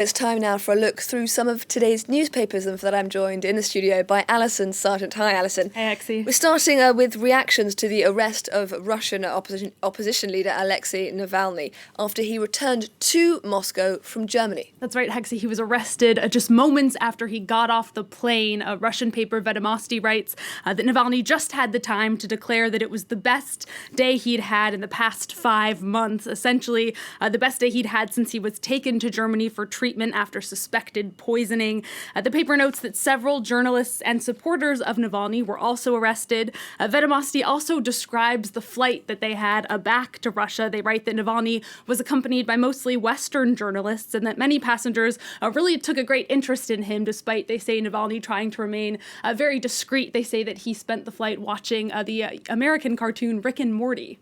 It's time now for a look through some of today's newspapers, and for that I'm joined in the studio by Alison Sargent. Hi, Alison. Hey, Alexei. We're starting with reactions to the arrest of Russian opposition leader Alexei Navalny after he returned to Moscow from Germany. That's right, Alexei. He was arrested just moments after he got off the plane. A Russian paper, Vedomosti, writes that Navalny just had the time to declare that it was the best day he'd had in the past 5 months, essentially the best day he'd had since he was taken to Germany for treatment after suspected poisoning. The paper notes that several journalists and supporters of Navalny were also arrested. Vedomosti also describes the flight that they had back to Russia. They write that Navalny was accompanied by mostly Western journalists and that many passengers really took a great interest in him, despite, they say, Navalny trying to remain very discreet. They say that he spent the flight watching the American cartoon Rick and Morty.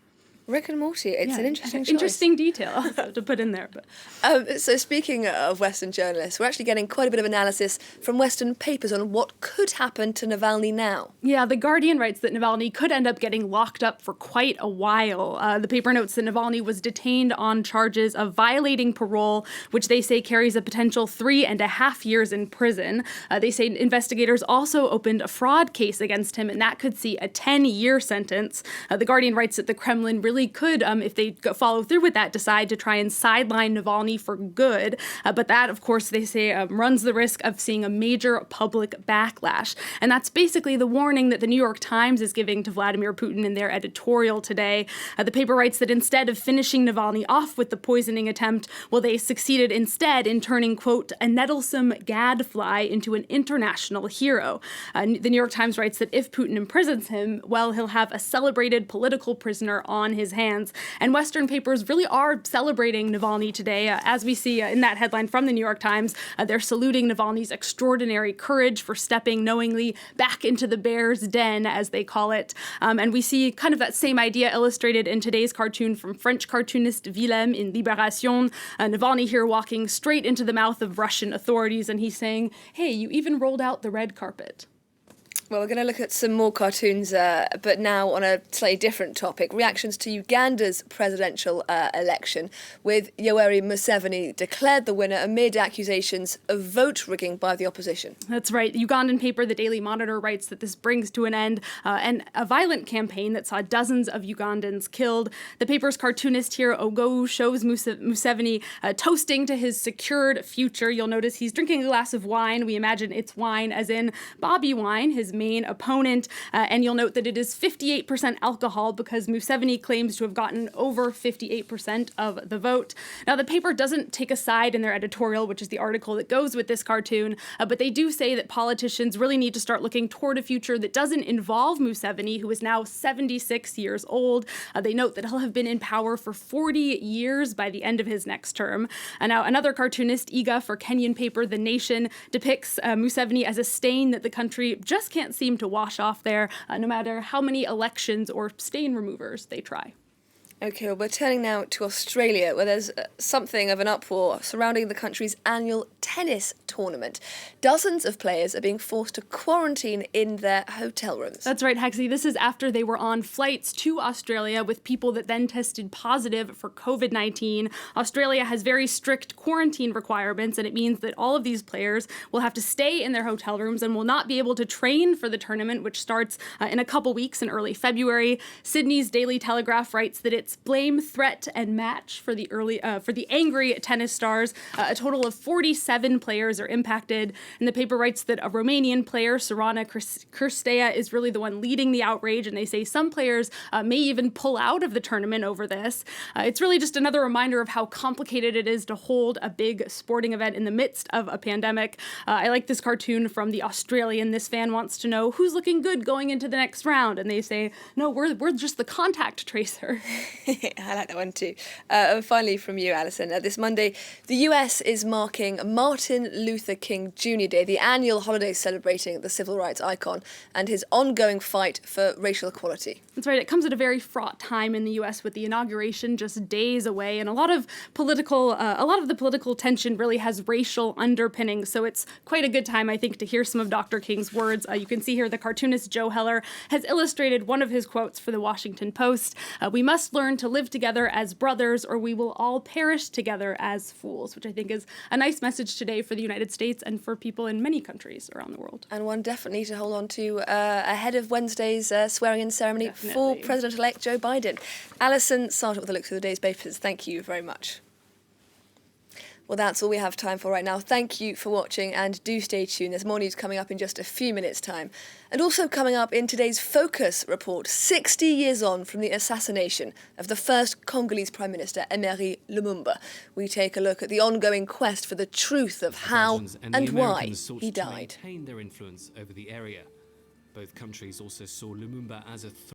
Rick and Morty, it's an interesting choice. Interesting detail to put in there. But. So speaking of Western journalists, we're actually getting quite a bit of analysis from Western papers on what could happen to Navalny now. Yeah, The Guardian writes that Navalny could end up getting locked up for quite a while. The paper notes that Navalny was detained on charges of violating parole, which they say carries a potential 3.5 years in prison. They say investigators also opened a fraud case against him, and that could see a 10-year sentence. The Guardian writes that the Kremlin really could, if they follow through with that, decide to try and sideline Navalny for good. But that, of course, they say runs the risk of seeing a major public backlash. And that's basically the warning that the New York Times is giving to Vladimir Putin in their editorial today. The paper writes that instead of finishing Navalny off with the poisoning attempt, well, they succeeded instead in turning, quote, a nettlesome gadfly into an international hero. The New York Times writes that if Putin imprisons him, well, he'll have a celebrated political prisoner on his hands. And Western papers really are celebrating Navalny today. As we see in that headline from the New York Times, they're saluting Navalny's extraordinary courage for stepping knowingly back into the bear's den, as they call it. And we see kind of that same idea illustrated in today's cartoon from French cartoonist Willem in Libération. Navalny here walking straight into the mouth of Russian authorities, and he's saying, hey, you even rolled out the red carpet. Well, we're going to look at some more cartoons, but now on a slightly different topic. Reactions to Uganda's presidential election, with Yoweri Museveni declared the winner amid accusations of vote rigging by the opposition. That's right. The Ugandan paper, the Daily Monitor, writes that this brings to an end a violent campaign that saw dozens of Ugandans killed. The paper's cartoonist here, Ogo, shows Museveni toasting to his secured future. You'll notice he's drinking a glass of wine. We imagine it's wine, as in Bobby wine, his main opponent, and you'll note that it is 58% alcohol because Museveni claims to have gotten over 58% of the vote. Now, the paper doesn't take a side in their editorial, which is the article that goes with this cartoon, but they do say that politicians really need to start looking toward a future that doesn't involve Museveni, who is now 76 years old. They note that he'll have been in power for 40 years by the end of his next term. Now, another cartoonist, Iga, for Kenyan paper The Nation, depicts Museveni as a stain that the country just can't seem to wash off there, no matter how many elections or stain removers they try. Okay, well, we're turning now to Australia, where there's something of an uproar surrounding the country's annual tennis tournament. Dozens of players are being forced to quarantine in their hotel rooms. That's right, Hexie. This is after they were on flights to Australia with people that then tested positive for COVID-19. Australia has very strict quarantine requirements, and it means that all of these players will have to stay in their hotel rooms and will not be able to train for the tournament, which starts in a couple weeks in early February. Sydney's Daily Telegraph writes that it's blame, threat, and match for the angry tennis stars. A total of 47 players are impacted, and the paper writes that a Romanian player, Sorana Cârstea, is really the one leading the outrage, and they say some players may even pull out of the tournament over this. It's really just another reminder of how complicated it is to hold a big sporting event in the midst of a pandemic. I like this cartoon from The Australian. This fan wants to know who's looking good going into the next round, and they say, no, we're just the contact tracer. I like that one too. And finally from you, Alison, this Monday, the US is marking Martin Luther King Jr. Day, the annual holiday celebrating the civil rights icon and his ongoing fight for racial equality. That's right. It comes at a very fraught time in the U.S. with the inauguration just days away, and a lot of the political tension really has racial underpinnings. So it's quite a good time, I think, to hear some of Dr. King's words. You can see here the cartoonist Joe Heller has illustrated one of his quotes for the Washington Post. We must learn learn to live together as brothers, or we will all perish together as fools, which I think is a nice message today for the United States and for people in many countries around the world. And one definitely to hold on to ahead of Wednesday's swearing-in ceremony for Definitely. President-elect Joe Biden. Alison, start with a look through the day's papers. Thank you very much. Well, that's all we have time for right now. Thank you for watching, and do stay tuned. There's more news coming up in just a few minutes' time. And also coming up in today's Focus report, 60 years on from the assassination of the first Congolese Prime Minister, Emery Lumumba. We take a look at the ongoing quest for the truth of how and why he died. Maintain their influence over the area. Both countries also saw Lumumba as a threat.